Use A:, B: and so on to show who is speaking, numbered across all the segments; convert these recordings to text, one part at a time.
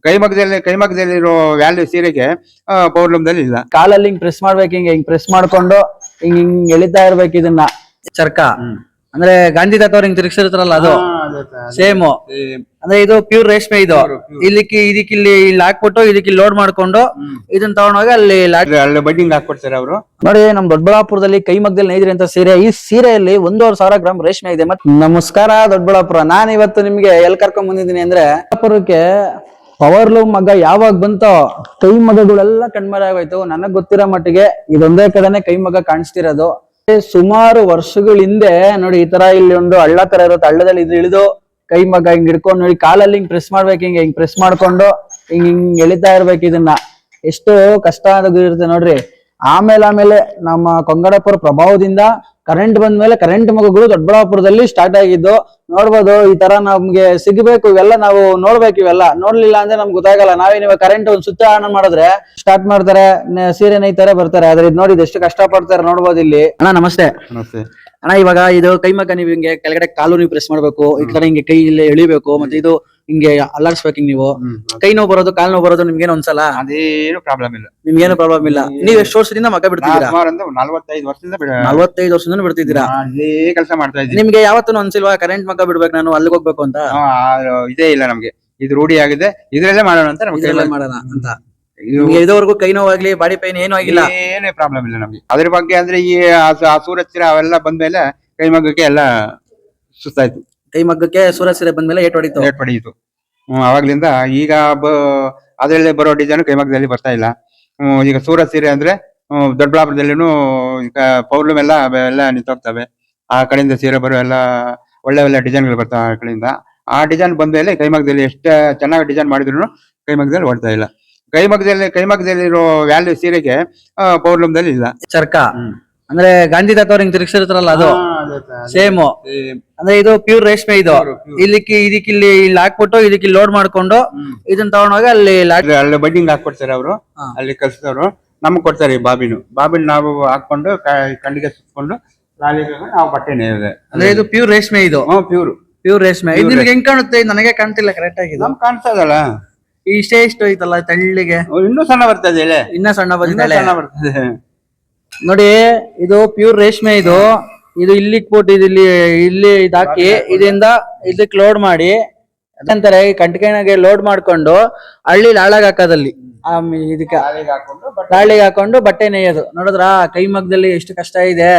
A: ಕೈಮಗ್ಗದಲ್ಲಿರೋ value ಸೀರೆಗೆ ಪೌರ್ಲಮ್ದಲ್ಲಿ ಇಲ್ಲ.
B: ಕಾಲಲ್ಲಿ ಹಿಂಗ್ ಪ್ರೆಸ್ ಮಾಡ್ಬೇಕು, ಹಿಂಗ್ ಪ್ರೆಸ್ ಮಾಡ್ಕೊಂಡು ಹಿಂಗ್ ಎಳಿತಾ ಇರ್ಬೇಕು ಇದನ್ನ ಚರ್ಕ. ಅಂದ್ರೆ ಗಾಂಧಿ ತಾತ ಅವ್ರು ಹಿಂಗ್ ತಿರುಗಿಸಿರ್ತಾರಲ್ಲ ಅದು ಸೇಮ್. ಅಂದ್ರೆ ಇದು ಪ್ಯೂರ್ ರೇಷ್ಮೆ. ಇದು ಇದಕ್ಕಿಲ್ಲಿ ಹಾಕ್ಬಿಟ್ಟು ಇದಕ್ಕೆ ಲೋಡ್ ಮಾಡ್ಕೊಂಡು ಇದನ್ನ ತಗೊಂಡೋಗಿ
A: ಅಲ್ಲಿ ಬಡ್ಡಿಂಗ್ ಹಾಕೊಡ್ತಾರೆ ಅವರು.
B: ನೋಡಿ, ನಮ್ ದೊಡ್ಡಬಳ್ಳಾಪುರದಲ್ಲಿ ಕೈಮಗ್ಗದಲ್ಲಿ ನೇಯ್ದಿರಿ ಅಂತ ಸೀರೆ. ಈ ಸೀರೆಯಲ್ಲಿ 1,500 ಗ್ರಾಮ್ ರೇಷ್ಮೆ ಇದೆ. ಮತ್ತೆ ನಮಸ್ಕಾರ ದೊಡ್ಡಬಳ್ಳಾಪುರ. ನಾನು ಇವತ್ತು ನಿಮ್ಗೆ ಎಲ್ಲಿ ಕರ್ಕೊಂಡ್ ಬಂದಿದ್ದೀನಿ ಅಂದ್ರೆ, ದೊಡ್ಡಬಳ್ಳಾಪುರಕ್ಕೆ ಪವರ್ ಲೂಮ್ ಮಗ್ಗ ಯಾವಾಗ ಬಂತೋ ಕೈ ಮಗ್ಗಗಳೆಲ್ಲ ಕಣ್ಮರೆ ಆಗೋಯ್ತು. ನನಗ್ ಗೊತ್ತಿರೋ ಮಟ್ಟಿಗೆ ಇದೊಂದೇ ಕಡೆನೆ ಕೈ ಮಗ್ಗ ಕಾಣಿಸ್ತಿರೋದು. ಸುಮಾರು ವರ್ಷಗಳ ಹಿಂದೆ ನೋಡಿ, ಈ ತರ ಇಲ್ಲಿ ಒಂದು ಹಳ್ಳ ತರ ಇರುತ್ತೆ. ಹಳ್ಳದಲ್ಲಿ ಇಳಿದು ಕೈ ಮಗ್ಗ ಹಿಂಗ್ ಹಿಡ್ಕೊಂಡು ನೋಡಿ, ಕಾಲಲ್ಲಿ ಹಿಂಗ್ ಪ್ರೆಸ್ ಮಾಡ್ಬೇಕು, ಹಿಂಗ್ ಪ್ರೆಸ್ ಮಾಡ್ಕೊಂಡು ಹಿಂಗ್ ಎಳಿತಾ ಇರ್ಬೇಕು ಇದನ್ನ. ಎಷ್ಟು ಕಷ್ಟ ಇರುತ್ತೆ ನೋಡ್ರಿ. ಆಮೇಲೆ ನಮ್ಮ ಕೊಂಗಡಪುರ ಪ್ರಭಾವದಿಂದ ಕರೆಂಟ್ ಬಂದ್ಮೇಲೆ ಕರೆಂಟ್ ಮಗುಗಳು ದೊಡ್ಡಬಳ್ಳಾಪುರದಲ್ಲಿ ಸ್ಟಾರ್ಟ್ ಆಗಿದ್ದು. ನೋಡ್ಬೋದು, ಈ ತರ ನಮ್ಗೆ ಸಿಗಬೇಕು ಇವೆಲ್ಲ, ನಾವು ನೋಡ್ಬೇಕು. ಇವೆಲ್ಲ ನೋಡ್ಲಿಲ್ಲ ಅಂದ್ರೆ ನಮ್ಗೆ ಗೊತ್ತಾಗಲ್ಲ. ನಾವೇನಿವ ಕರೆಂಟ್ ಒಂದ್ ಸ್ವಿಚ್ ಆನ್ ಮಾಡಿದ್ರೆ ಸ್ಟಾರ್ಟ್ ಮಾಡ್ತಾರೆ, ಸೀರೆ ನೇಯ್ತಾರೆ, ಬರ್ತಾರೆ. ಆದ್ರೆ ಇದು ನೋಡಿ, ಎಷ್ಟು ಕಷ್ಟ ಪಡ್ತಾರೆ ನೋಡ್ಬೋದು ಇಲ್ಲಿ. ಅಣ್ಣ ನಮಸ್ತೆ. ಅಣ್ಣ, ಇವಾಗ ಇದು ಕೈಮಗ್ಗ ನೀವು ಹಿಂಗೆ ಕೆಳಗಡೆ ಕಾಲು ನೀವು ಪ್ರೆಸ್ ಮಾಡ್ಬೇಕು, ಈ ತರ ಹಿಂಗೆ ಕೈ ಇಲ್ಲಿ ಎಳಿಬೇಕು, ಮತ್ತೆ ಇದು ಹಿಂಗೆ ಅಲ್ಲಾಡ್ಸ್ಬೇಕು. ನೀವು ಕೈ ನೋವು ಬರೋದು, ಕಾಲ್ ನೋವು ಬರೋದು ನಿಮ್ಗೇನು ಒಂದ್ಸಲ?
A: ಅದೇನು ಪ್ರಾಬ್ಲಮ್ ಇಲ್ಲ.
B: ನಿಮ್ಗೇನು ಪ್ರಾಬ್ಲಮ್ ಇಲ್ಲ. ನೀವ್ ಎಷ್ಟು ವರ್ಷದಿಂದ ಮಗ್ಗ ಬಿಡ್ತಿದ್ದೀರಾ?
A: 45 ವರ್ಷದಿಂದ
B: 45 ವರ್ಷದಿಂದ ಬಿಡ್ತಿದ್ದೀರಾ?
A: ಕೆಲಸ ಮಾಡ್ತಾ ಇದ್ದೀನಿ.
B: ನಿಮ್ಗೆ ಯಾವತ್ತೂ ಅನ್ಸಿಲ್ವಾ ಕರೆಂಟ್ ಮಗ್ಗ ಬಿಡ್ಬೇಕು, ನಾನು ಅಲ್ಲಿಗೆ ಹೋಗ್ಬೇಕು ಅಂತ?
A: ಇದೇ ಇಲ್ಲ ನಮ್ಗೆ, ಇದು ರೂಢಿ ಆಗಿದೆ, ಇದ್ರಲ್ಲೇ ಮಾಡೋಣ ಅಂತ ನಮ್ಗೆ
B: ಮಾಡೋಣ ಅಂತ. ಇದುವರೆಗೂ ಕೈ ನೋವಾಗ್ಲಿ, ಬಾಡಿ ಪೈನ್ ಏನೂ ಆಗಿಲ್ಲ?
A: ಏನೇ ಪ್ರಾಬ್ಲಮ್ ಇಲ್ಲ ನಮ್ಗೆ ಅದ್ರ ಬಗ್ಗೆ. ಅಂದ್ರೆ ಈ ಸೂರತ್ ಸೀರೆ ಅವೆಲ್ಲ ಬಂದ್ಮೇಲೆ ಕೈಮಗ್ಗಕ್ಕೆ ಎಲ್ಲ ಸುಸ್ತಾಯ್ತು.
B: ಕೈಮಗ್ಗಕ್ಕೆ ಸೂರತ್ ಸೀರೆ ಬಂದ್ಮೇಲೆ ಏಟ್ ಹೊಡೀತು.
A: ಅವಾಗ್ಲಿಂದ ಈಗ ಅದ್ರಲ್ಲೇ ಬರೋ ಡಿಸೈನ್ ಕೈಮಗ್ಗದಲ್ಲಿ ಬರ್ತಾ ಇಲ್ಲ. ಈಗ ಸೂರತ್ ಸೀರೆ ಅಂದ್ರೆ ದೊಡ್ಡಬಳ್ಳಾಪುರದಲ್ಲಿನೂ ಈಗ ಪೌರ್ಲಮ್ ಎಲ್ಲ ನಿಂತೋಗ್ತವೆ. ಆ ಕಡೆಯಿಂದ ಸೀರೆ ಬರೋ ಎಲ್ಲ ಒಳ್ಳೆ ಡಿಸೈನ್ಗಳು ಬರ್ತಾವೆ ಆ ಕಡೆಯಿಂದ. ಆ ಡಿಸೈನ್ ಬಂದ್ಮೇಲೆ ಕೈಮಗ್ಗದಲ್ಲಿ ಎಷ್ಟು ಚೆನ್ನಾಗಿ ಡಿಸೈನ್ ಮಾಡಿದ್ರು ಕೈಮಗ್ಗದಲ್ಲಿ ಓಡ್ತಾ ಇಲ್ಲ. ಕೈಮಗ್ಗದಲ್ಲಿರೋ ವ್ಯಾಲ್ಯೂ ಸೀರೆಗೆ ಪೌರ್ಲಮ್ದಲ್ಲಿ ಇಲ್ಲ.
B: ಚರ್ಕ ಅಂದ್ರೆ ಗಾಂಧಿ ತಾತ ಅವ್ರು ಹಿಂಗ್ ತಿರುಗಿಸಿರ್ತಾರಲ್ಲ ಅದು ಸೇಮ್. ಅಂದ್ರೆ ಇದು ಪ್ಯೂರ್ ರೇಷ್ಮೆ. ಇದು ಇದಕ್ಕಿಲ್ಲಿ ಹಾಕ್ಬಿಟ್ಟು ಇದಕ್ಕೆ ಲೋಡ್ ಮಾಡ್ಕೊಂಡು ಇದನ್ನ ತಗೊಂಡೋಗಿ
A: ಅಲ್ಲಿ ಬಡ್ಡಿಂಗ್ ಹಾಕೊಡ್ತಾರೆ ಅವರು. ಅಲ್ಲಿ ಕಲ್ಸಿದವರು ನಮ್ಗೆ ಕೊಡ್ತಾರೆ ಈ ಬಾಬಿನ್ ನಾವು ಹಾಕೊಂಡು ಕಂಡಿಗೆ ಸುತ್ಕೊಂಡು ನಾವು ಬಟ್ಟೆ ನೇಯ್ದೆ.
B: ಅಂದ್ರೆ ಇದು ಪ್ಯೂರ್ ರೇಷ್ಮೆ. ಇದು ಪ್ಯೂರ್ ರೇಷ್ಮೆ. ಇದು ನಿಮ್ಗೆ ಹೆಂಗ್ ಕಾಣುತ್ತೆ? ನನಗೆ ಕಾಣ್ತಿಲ್ಲ ಕರೆಕ್ಟ್ ಆಗಿ.
A: ನಮ್ಗೆ ಕಾಣಿಸ್ತದಲ್ಲ,
B: ಇಷ್ಟೇ ಇಷ್ಟು ಐತಲ್ಲ ತೆಳ್ಳಿಗೆ.
A: ಇನ್ನೂ ಸಣ್ಣ ಬರ್ತದೆ,
B: ಇನ್ನ ಸಣ್ಣ ಬರ್ತದೆ ನೋಡಿ. ಇದು ಪ್ಯೂರ್ ರೇಷ್ಮೆ. ಇದು ಇಲ್ಲಿ ಇಟ್ಬಿಟ್ಟು ಇಲ್ಲಿ ಇದಾಕಿ ಇದರಿಂದ ಇದಕ್ಕೆ ಲೋಡ್ ಮಾಡಿ ಅದಂತಾರೆ ಕಂಟಿಗೆ ಲೋಡ್ ಮಾಡ್ಕೊಂಡು ಹಳ್ಳಿ ಹಾಳಾಗ ಹಾಕೋದಲ್ಲಿ ಇದಕ್ಕೆ ಲಾಳಿಗೆ ಹಾಕೊಂಡು ಬಟ್ಟೆ ನೇಯೋದು. ನೋಡಿದ್ರ ಕೈಮಗ್ಗದಲ್ಲಿ ಎಷ್ಟು ಕಷ್ಟ ಇದೆ.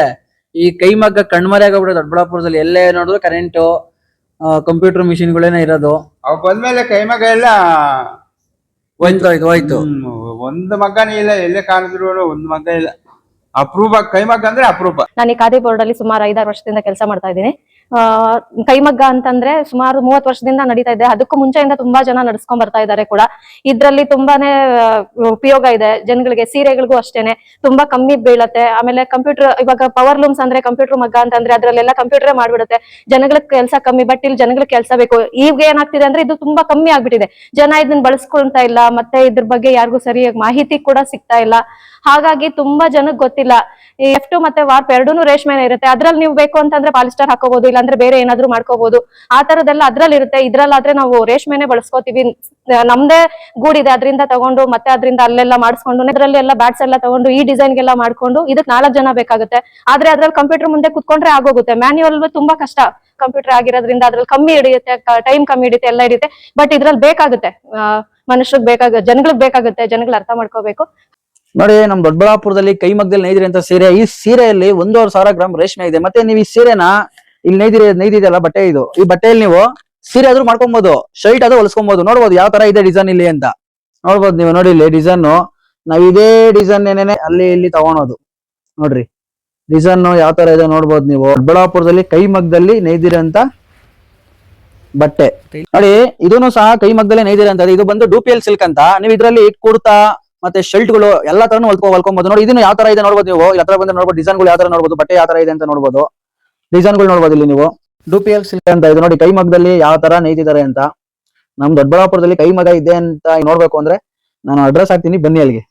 B: ಈ ಕೈಮಗ್ಗ ಕಣ್ಮರೆ ಆಗೋಗ್ಬಿಟ್ಟು ದೊಡ್ಡಬಳ್ಳಾಪುರದಲ್ಲಿ ಎಲ್ಲೇ ನೋಡಿದ್ರು ಕರೆಂಟು, ಕಂಪ್ಯೂಟರ್ ಮಿಷಿನ್ಗಳೇನೆ ಇರೋದು.
A: ಅವ್ ಬಂದ್ಮೇಲೆ ಕೈಮಗ್ಗ ಎಲ್ಲ
B: ಹೋಯ್ತು.
A: ಒಂದು ಮಗ್ಗನೇ ಇಲ್ಲ, ಎಲ್ಲೇ ಕಾಣಿದ್ರು ಒಂದು ಮಗ್ಗ ಇಲ್ಲ. ಅಪರೂಪ ಕೈಮಗ್ಗ ಅಂದ್ರೆ ಅಪರೂಪ.
C: ನಾನು ಈ ಖಾದಿ ಬೋರ್ಡ್ ಅಲ್ಲಿ ಸುಮಾರು 5-6 ವರ್ಷದಿಂದ ಕೆಲಸ ಮಾಡ್ತಾ ಇದ್ದೀನಿ. ಕೈಮಗ್ಗ ಅಂತಂದ್ರೆ ಸುಮಾರು 30 ವರ್ಷದಿಂದ ನಡೀತಾ ಇದೆ. ಅದಕ್ಕೂ ಮುಂಚೆಯಿಂದ ತುಂಬಾ ಜನ ನಡ್ಸ್ಕೊಂಡ್ ಬರ್ತಾ ಇದ್ದಾರೆ ಕೂಡ. ಇದ್ರಲ್ಲಿ ತುಂಬಾನೇ ಉಪಯೋಗ ಇದೆ ಜನಗಳಿಗೆ. ಸೀರೆಗಳಿಗೂ ಅಷ್ಟೇನೆ ತುಂಬಾ ಕಮ್ಮಿ ಬೀಳತ್ತೆ. ಆಮೇಲೆ ಕಂಪ್ಯೂಟರ್, ಇವಾಗ ಪವರ್ ಲೂಮ್ಸ್ ಅಂದ್ರೆ ಕಂಪ್ಯೂಟರ್ ಮಗ್ಗ ಅಂತಂದ್ರೆ ಅದ್ರಲ್ಲೆಲ್ಲ ಕಂಪ್ಯೂಟರ್ ಮಾಡ್ಬಿಡುತ್ತೆ. ಜನಗಳಿಗೆ ಕೆಲಸ ಕಮ್ಮಿ, ಬಟ್ ಇಲ್ಲಿ ಜನಗಳಿಗೆ ಕೆಲಸ ಬೇಕು. ಈಗ ಏನಾಗ್ತಿದೆ ಅಂದ್ರೆ ಇದು ತುಂಬಾ ಕಮ್ಮಿ ಆಗ್ಬಿಟ್ಟಿದೆ. ಜನ ಇದನ್ನ ಬಳಸ್ಕೊಳ್ತಾ ಇಲ್ಲ, ಮತ್ತೆ ಇದ್ರ ಬಗ್ಗೆ ಯಾರಿಗೂ ಸರಿಯಾಗಿ ಮಾಹಿತಿ ಕೂಡ ಸಿಗ್ತಾ ಇಲ್ಲ. ಹಾಗಾಗಿ ತುಂಬಾ ಜನಕ್ಕೆ ಗೊತ್ತಿಲ್ಲ. ಈ F2 ಮತ್ತೆ ವಾರ್ಪ್ ಎರಡೂನು ರೇಷ್ಮೆನೇ ಇರುತ್ತೆ. ಅದ್ರಲ್ಲಿ ನೀವು ಬೇಕು ಅಂತಂದ್ರೆ ಪಾಲಿಸ್ಟರ್ ಹಾಕೋಬಹುದು, ಇಲ್ಲಾಂದ್ರೆ ಬೇರೆ ಏನಾದ್ರು ಮಾಡ್ಕೋಬಹುದು. ಆ ತರದೆಲ್ಲ ಅದ್ರಲ್ಲಿ ಇರುತ್ತೆ. ಇದ್ರಲ್ಲಾದ್ರೆ ನಾವು ರೇಷ್ಮೆನೆ ಬಳಸ್ಕೋತೀವಿ. ನಮ್ದೇ ಗೂಡಿದೆ, ಅದರಿಂದ ತಗೊಂಡು ಮತ್ತೆ ಅದರಿಂದ ಅಲ್ಲೆಲ್ಲ ಮಾಡಿಸ್ಕೊಂಡು ಇದ್ರಲ್ಲಿ ಎಲ್ಲ ಬ್ಯಾಟ್ಸ್ ಎಲ್ಲ ತಗೊಂಡು ಈ ಡಿಸೈನ್ಗೆಲ್ಲ ಮಾಡ್ಕೊಂಡು ಇದಕ್ಕೆ 4 ಜನ ಬೇಕಾಗುತ್ತೆ. ಆದ್ರೆ ಅದ್ರಲ್ಲಿ ಕಂಪ್ಯೂಟರ್ ಮುಂದೆ ಕುತ್ಕೊಂಡ್ರೆ ಆಗೋಗುತ್ತೆ. ಮ್ಯಾನ್ಯುವಲ್ ತುಂಬಾ ಕಷ್ಟ. ಕಂಪ್ಯೂಟರ್ ಆಗಿರೋದ್ರಿಂದ ಅದ್ರಲ್ಲಿ ಕಮ್ಮಿ ಹಿಡಿಯುತ್ತೆ, ಟೈಮ್ ಕಮ್ಮಿ ಹಿಡಿಯುತ್ತೆ, ಎಲ್ಲ ಹಿಡಿಯುತ್ತೆ. ಬಟ್ ಇದ್ರಲ್ಲಿ ಬೇಕಾಗುತ್ತೆ, ಮನುಷ್ಯರಿಗೆ ಬೇಕಾಗುತ್ತೆ, ಜನಗಳಿಗೆ ಬೇಕಾಗುತ್ತೆ. ಜನಗಳು ಅರ್ಥ ಮಾಡ್ಕೋಬೇಕು.
B: ನೋಡಿ, ನಮ್ ದೊಡ್ಡಬಳ್ಳಾಪುರದಲ್ಲಿ ಕೈಮಗ್ಗದಲ್ಲಿ ನೇಯ್ದಿರಿ ಅಂತ ಸೀರೆ. ಈ ಸೀರೆಯಲ್ಲಿ 1,500 ಗ್ರಾಮ್ ರೇಷ್ಮೆ ಇದೆ. ಮತ್ತೆ ನೀವು ಈ ಸೀರೆನ ಇಲ್ಲಿ ನೇಯ್ದಿದೆಯಲ್ಲ ಬಟ್ಟೆ, ಈ ಬಟ್ಟೆಯಲ್ಲಿ ನೀವು ಸೀರೆ ಆದ್ರೂ ಮಾಡ್ಕೊಬಹುದು, ಶರ್ಟ್ ಆದ್ರೂ ಹೊಲಿಸ್ಕೊಬಹುದು. ನೋಡ್ಬೋದು ಯಾವ ತರ ಇದೆ ಡಿಸೈನ್ ಇಲ್ಲಿ ಅಂತ. ನೋಡ್ಬೋದು ನೀವು. ನೋಡಿ ಇಲ್ಲಿ ಡಿಸೈನ್, ನಾವ್ ಇದೇ ಡಿಸೈನ್ ಏನೇನೆ ಅಲ್ಲಿ ಇಲ್ಲಿ ತಗೊಳೋದು. ನೋಡ್ರಿ ಡಿಸೈನ್ ಯಾವ ತರ ಇದೆ ನೋಡ್ಬೋದು ನೀವು. ದೊಡ್ಡಬಳ್ಳಾಪುರದಲ್ಲಿ ಕೈಮಗ್ಗದಲ್ಲಿ ನೇಯ್ದಿರಿ ಅಂತ ಬಟ್ಟೆ ನೋಡಿ. ಇದನ್ನು ಸಹ ಕೈಮಗ್ಗದಲ್ಲೇ ನೇಯ್ದಿರಿ ಅಂತ. ಇದು ಬಂದು ಡೂಪಿಯಲ್ ಸಿಲ್ಕ್ ಅಂತ. ನೀವು ಇದ್ರಲ್ಲಿ ಕುರ್ತಾ ಮತ್ತೆ ಶರ್ಟ್ ಗಳು ಎಲ್ಲಾ ತರನು ಹೊಲ್ಕೊಬಹುದು. ನೋಡಿ ಇದನ್ನು ಯಾವ ತರ ಇದೆ ನೋಡ್ಬೋದು ನೀವು. ಯಾವ ಬಂದ್ರೆ ನೋಡ್ಬೋದು ಡಿಸೈನ್ ಗಳು ಯಾವ ತರ ನೋಡ್ಬೋದು, ಬಟ್ಟೆ ಯಾವ ತರ ಇದೆ ಅಂತ ನೋಡ್ಬೋದು. ಡಿಸೈನ್ ಗಳು ನೋಡ್ಬೋದು ಇಲ್ಲಿ ನೀವು. ಡೂಪಿಯಲ್ ಸಿಲ್ಕ್ ಅಂತ ಇದು ನೋಡಿ, ಕೈಮಗ್ಗದಲ್ಲಿ ಯಾವ ತರ ನೇಯ್ದಿದ್ದಾರೆ ಅಂತ. ನಮ್ ದೊಡ್ಡಬಳ್ಳಾಪುರದಲ್ಲಿ ಕೈಮಗ್ಗ ಇದೆ ಅಂತ ನೋಡ್ಬೇಕು ಅಂದ್ರೆ ನಾನು ಅಡ್ರೆಸ್ ಹಾಕ್ತೀನಿ, ಬನ್ನಿ ಅಲ್ಲಿಗೆ.